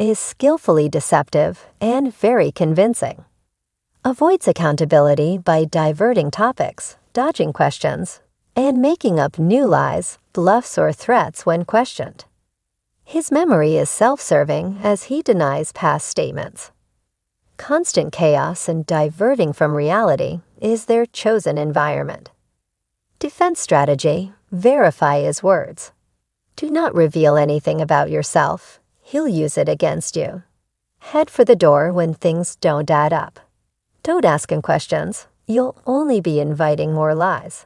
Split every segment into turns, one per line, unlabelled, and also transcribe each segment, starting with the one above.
is skillfully deceptive and very convincing. Avoids accountability by diverting topics, dodging questions, and making up new lies, bluffs, or threats when questioned. His memory is self-serving as he denies past statements. Constant chaos and diverting from reality is their chosen environment. Defense strategy: verify his words. Do not reveal anything about yourself. He'll use it against you. Head for the door when things don't add up. Don't ask him questions. You'll only be inviting more lies.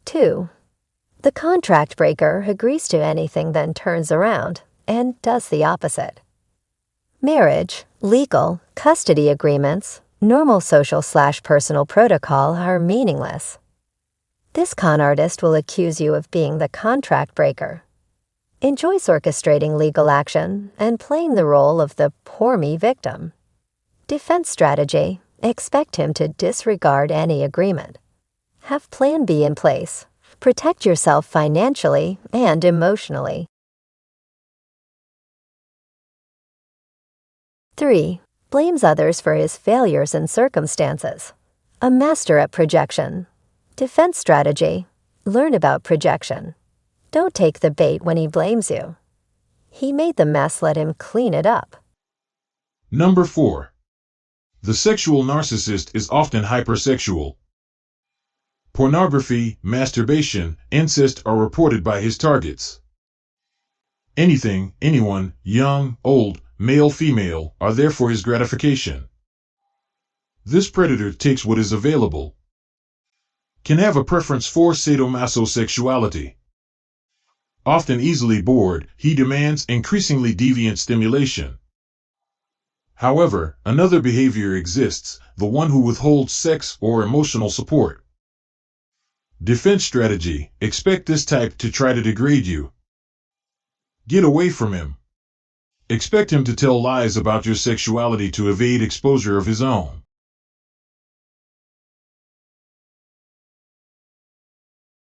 2. The contract breaker agrees to anything, then turns around and does the opposite. Marriage, legal, custody agreements, normal social/personal protocol are meaningless. This con artist will accuse you of being the contract breaker. Enjoys orchestrating legal action and playing the role of the poor me victim. Defense strategy: expect him to disregard any agreement. Have Plan B in place. Protect yourself financially and emotionally. 3. Blames others for his failures and circumstances. A master at projection. Defense strategy: learn about projection. Don't take the bait when he blames you. He made the mess, let him clean it up.
Number 4. The sexual narcissist is often hypersexual. Pornography, masturbation, incest are reported by his targets. Anything, anyone, young, old, male, female, are there for his gratification. This predator takes what is available. Can have a preference for sadomasochism. Often easily bored, he demands increasingly deviant stimulation. However, another behavior exists, the one who withholds sex or emotional support. Defense strategy: expect this type to try to degrade you. Get away from him. Expect him to tell lies about your sexuality to evade exposure of his own.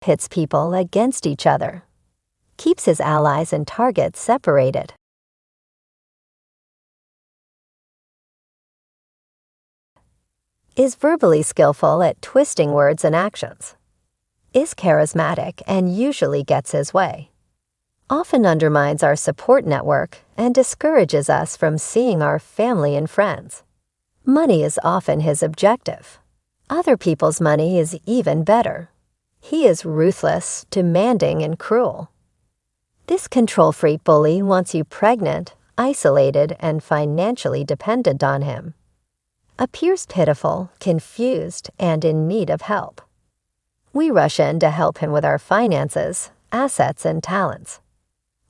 Pits people against each other. Keeps his allies and targets separated. Is verbally skillful at twisting words and actions. Is charismatic and usually gets his way. Often undermines our support network and discourages us from seeing our family and friends. Money is often his objective. Other people's money is even better. He is ruthless, demanding, and cruel. This control freak bully wants you pregnant, isolated, and financially dependent on him. Appears pitiful, confused, and in need of help. We rush in to help him with our finances, assets, and talents.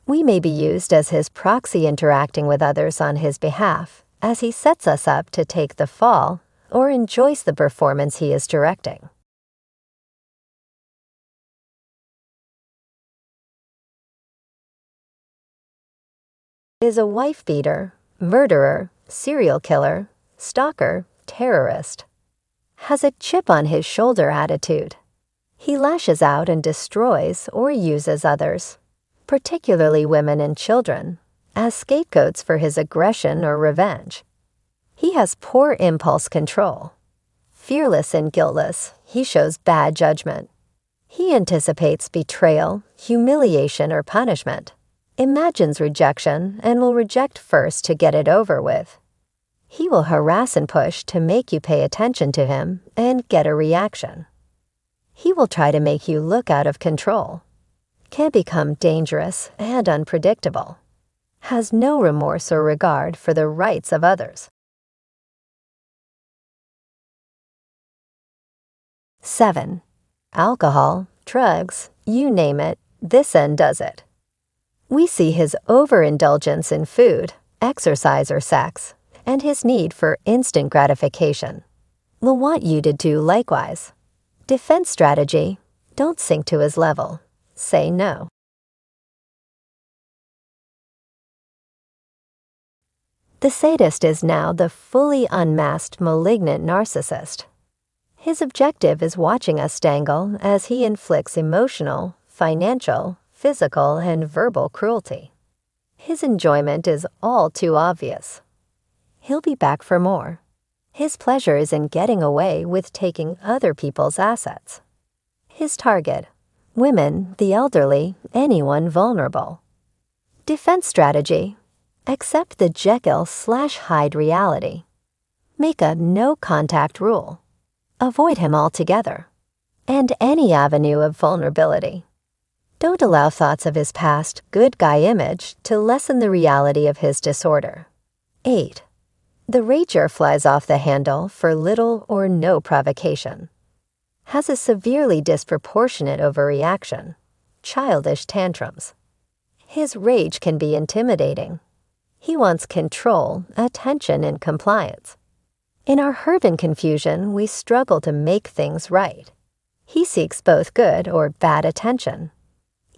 We may be used as his proxy, interacting with others on his behalf, as he sets us up to take the fall or enjoys the performance he is directing. Is a wife beater, murderer, serial killer, stalker, terrorist. Has a chip on his shoulder attitude. He lashes out and destroys or uses others, particularly women and children, as scapegoats for his aggression or revenge. He has poor impulse control. Fearless and guiltless, he shows bad judgment. He anticipates betrayal, humiliation, or punishment, imagines rejection, and will reject first to get it over with. He will harass and push to make you pay attention to him and get a reaction. He will try to make you look out of control. Can become dangerous and unpredictable. Has no remorse or regard for the rights of others. 7. Alcohol, drugs, you name it, this end does it. We see his overindulgence in food, exercise, or sex, and his need for instant gratification. Will want you to do likewise. Defense strategy: don't sink to his level. Say no. The sadist is now the fully unmasked malignant narcissist. His objective is watching us dangle as he inflicts emotional, financial, physical and verbal cruelty. His enjoyment is all too obvious. He'll be back for more. His pleasure is in getting away with taking other people's assets. His target: women, the elderly, anyone vulnerable. Defense strategy: accept the Jekyll/Hyde reality. Make a no-contact rule. Avoid him altogether. And any avenue of vulnerability. Don't allow thoughts of his past good guy image to lessen the reality of his disorder. 8. The rager flies off the handle for little or no provocation. Has a severely disproportionate overreaction. Childish tantrums. His rage can be intimidating. He wants control, attention, and compliance. In our hurt and confusion, we struggle to make things right. He seeks both good or bad attention.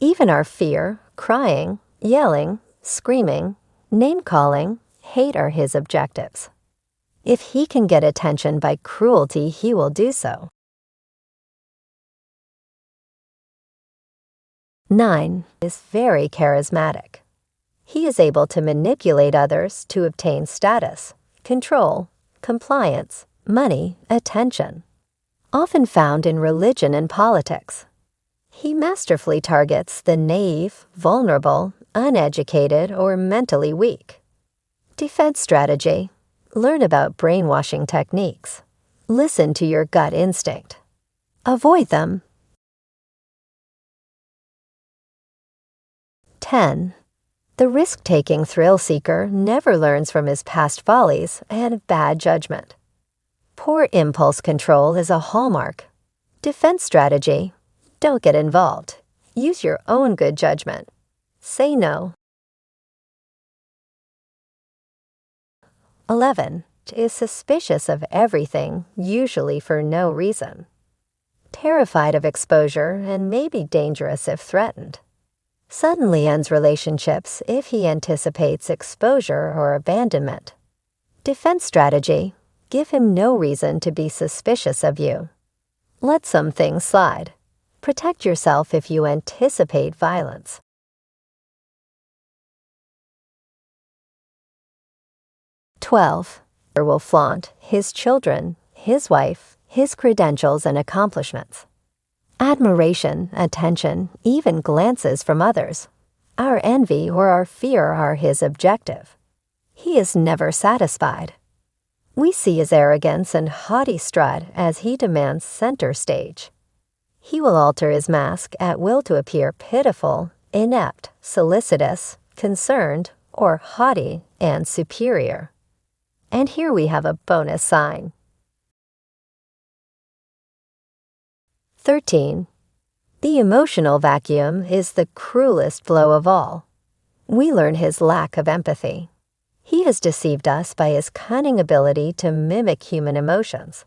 Even our fear, crying, yelling, screaming, name-calling, hate are his objectives. If he can get attention by cruelty, he will do so. 9. Is very charismatic. He is able to manipulate others to obtain status, control, compliance, money, attention. Often found in religion and politics. He masterfully targets the naive, vulnerable, uneducated, or mentally weak. Defense strategy: learn about brainwashing techniques. Listen to your gut instinct. Avoid them. 10. The risk-taking thrill-seeker never learns from his past follies and bad judgment. Poor impulse control is a hallmark. Defense strategy: don't get involved. Use your own good judgment. Say no. 11. Is suspicious of everything, usually for no reason. Terrified of exposure and may be dangerous if threatened. Suddenly ends relationships if he anticipates exposure or abandonment. Defense strategy: give him no reason to be suspicious of you. Let some things slide. Protect yourself if you anticipate violence. 12. Will flaunt his children, his wife, his credentials and accomplishments. Admiration, attention, even glances from others. Our envy or our fear are his objective. He is never satisfied. We see his arrogance and haughty strut as he demands center stage. He will alter his mask at will to appear pitiful, inept, solicitous, concerned, or haughty and superior. And here we have a bonus sign. 13. The emotional vacuum is the cruelest blow of all. We learn his lack of empathy. He has deceived us by his cunning ability to mimic human emotions.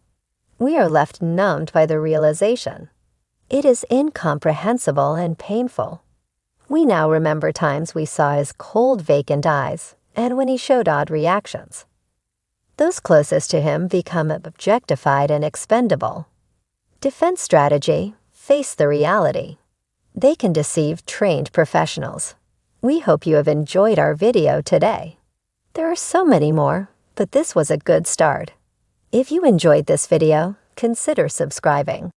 We are left numbed by the realization. It is incomprehensible and painful. We now remember times we saw his cold, vacant eyes, and when he showed odd reactions. Those closest to him become objectified and expendable. Defense strategy: face the reality. They can deceive trained professionals. We hope you have enjoyed our video today. There are so many more, but this was a good start. If you enjoyed this video, consider subscribing.